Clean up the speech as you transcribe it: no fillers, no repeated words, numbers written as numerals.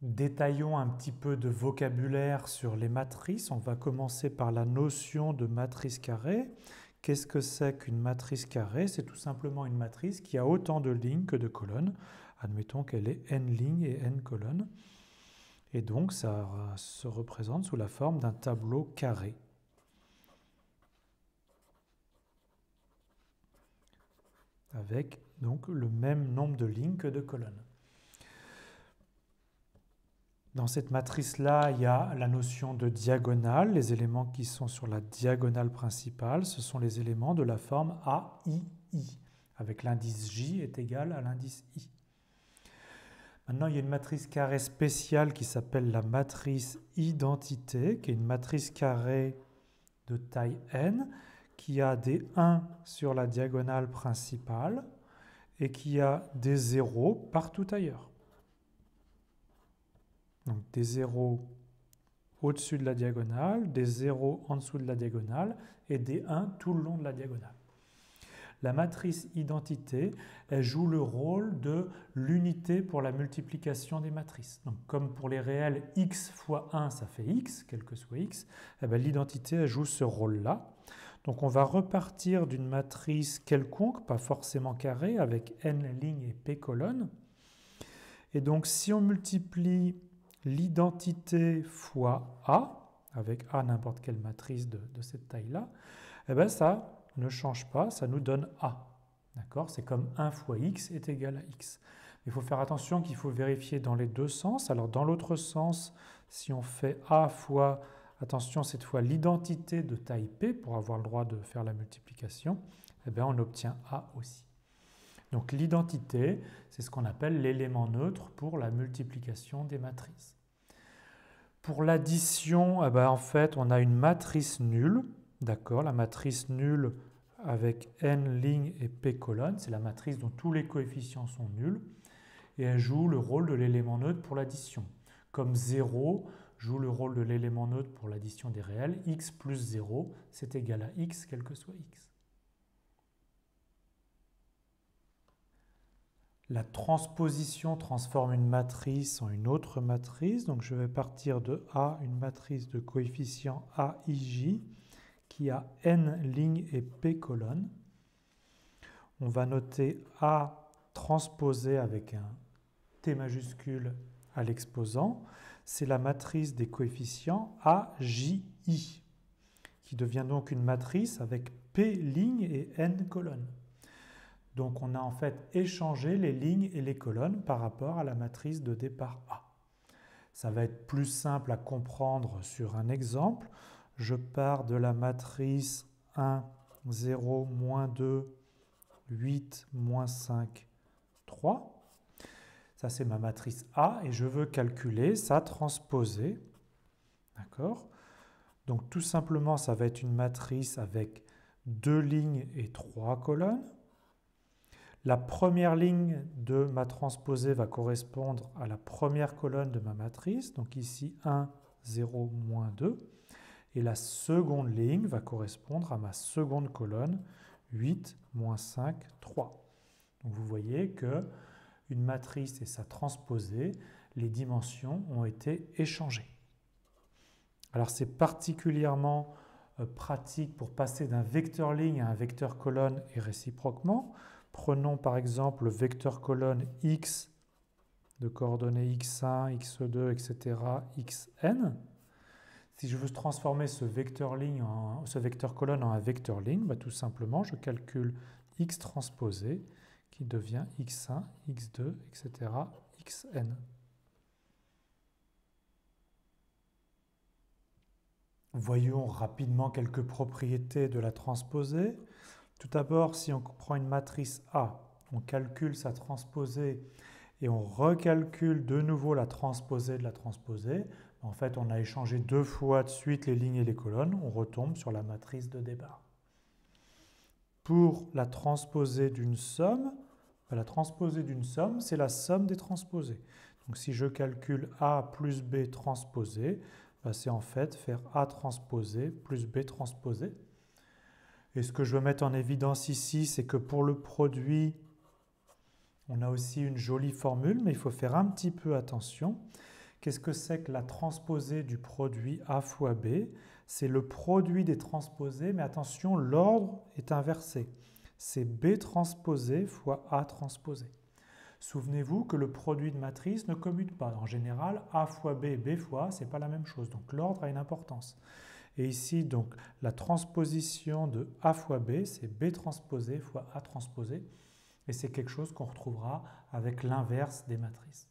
Détaillons un petit peu de vocabulaire sur les matrices. On va commencer par la notion de matrice carrée. Qu'est-ce que c'est qu'une matrice carrée? C'est tout simplement une matrice qui a autant de lignes que de colonnes. Admettons qu'elle ait n lignes et n colonnes. Et donc, ça se représente sous la forme d'un tableau carré. Avec donc le même nombre de lignes que de colonnes. Dans cette matrice-là, il y a la notion de diagonale. Les éléments qui sont sur la diagonale principale, ce sont les éléments de la forme AII, avec l'indice J est égal à l'indice I. Maintenant, il y a une matrice carrée spéciale qui s'appelle la matrice identité, qui est une matrice carrée de taille n, qui a des 1 sur la diagonale principale et qui a des 0 partout ailleurs. Donc des 0 au-dessus de la diagonale, des 0 en dessous de la diagonale et des 1 tout le long de la diagonale. La matrice identité, elle joue le rôle de l'unité pour la multiplication des matrices. Donc comme pour les réels, x fois 1, ça fait x, quel que soit x, eh bien, l'identité elle joue ce rôle-là. Donc on va repartir d'une matrice quelconque, pas forcément carrée, avec n lignes et p colonnes. Et donc si on multiplie l'identité fois A, avec A n'importe quelle matrice de cette taille-là, eh bien ça ne change pas, ça nous donne A. D'accord? C'est comme 1 fois x est égal à x. Il faut faire attention qu'il faut vérifier dans les deux sens. Alors dans l'autre sens, si on fait A fois, attention cette fois, l'identité de taille P, pour avoir le droit de faire la multiplication, eh bien on obtient A aussi. Donc l'identité, c'est ce qu'on appelle l'élément neutre pour la multiplication des matrices. Pour l'addition, eh bien, en fait, on a une matrice nulle. D'accord, la matrice nulle avec n lignes et p colonnes, c'est la matrice dont tous les coefficients sont nuls. Et elle joue le rôle de l'élément neutre pour l'addition. Comme 0 joue le rôle de l'élément neutre pour l'addition des réels, x plus 0, c'est égal à x, quel que soit x. La transposition transforme une matrice en une autre matrice. Donc je vais partir de A, une matrice de coefficients AIJ qui a n lignes et p colonnes. On va noter A transposé avec un T majuscule à l'exposant. C'est la matrice des coefficients AJI qui devient donc une matrice avec p lignes et n colonnes. Donc on a en fait échangé les lignes et les colonnes par rapport à la matrice de départ A. Ça va être plus simple à comprendre sur un exemple. Je pars de la matrice 1, 0, moins 2, 8, moins 5, 3. Ça c'est ma matrice A et je veux calculer sa transposée. D'accord? Donc tout simplement ça va être une matrice avec 2 lignes et 3 colonnes. La première ligne de ma transposée va correspondre à la première colonne de ma matrice, donc ici 1, 0, moins 2. Et la seconde ligne va correspondre à ma seconde colonne, 8, moins 5, 3. Donc vous voyez que une matrice et sa transposée, les dimensions ont été échangées. Alors c'est particulièrement pratique pour passer d'un vecteur ligne à un vecteur colonne et réciproquement. Prenons par exemple le vecteur colonne x de coordonnées x1, x2, etc., xn. Si je veux transformer ce vecteur colonne en un vecteur ligne, bah, tout simplement, je calcule x transposé qui devient x1, x2, etc., xn. Voyons rapidement quelques propriétés de la transposée. Tout d'abord, si on prend une matrice A, on calcule sa transposée et on recalcule de nouveau la transposée de la transposée. En fait, on a échangé deux fois de suite les lignes et les colonnes. On retombe sur la matrice de départ. Pour la transposée d'une somme, c'est la somme des transposées. Donc si je calcule A plus B transposé, c'est en fait faire A transposé plus B transposé. Et ce que je veux mettre en évidence ici, c'est que pour le produit, on a aussi une jolie formule, mais il faut faire un petit peu attention. Qu'est-ce que c'est que la transposée du produit A fois B? C'est le produit des transposés, mais attention, l'ordre est inversé. C'est B transposé fois A transposé. Souvenez-vous que le produit de matrice ne commute pas. En général, A fois B, B fois A, ce n'est pas la même chose. Donc l'ordre a une importance. Et ici, donc, la transposition de A fois B, c'est B transposé fois A transposé. Et c'est quelque chose qu'on retrouvera avec l'inverse des matrices.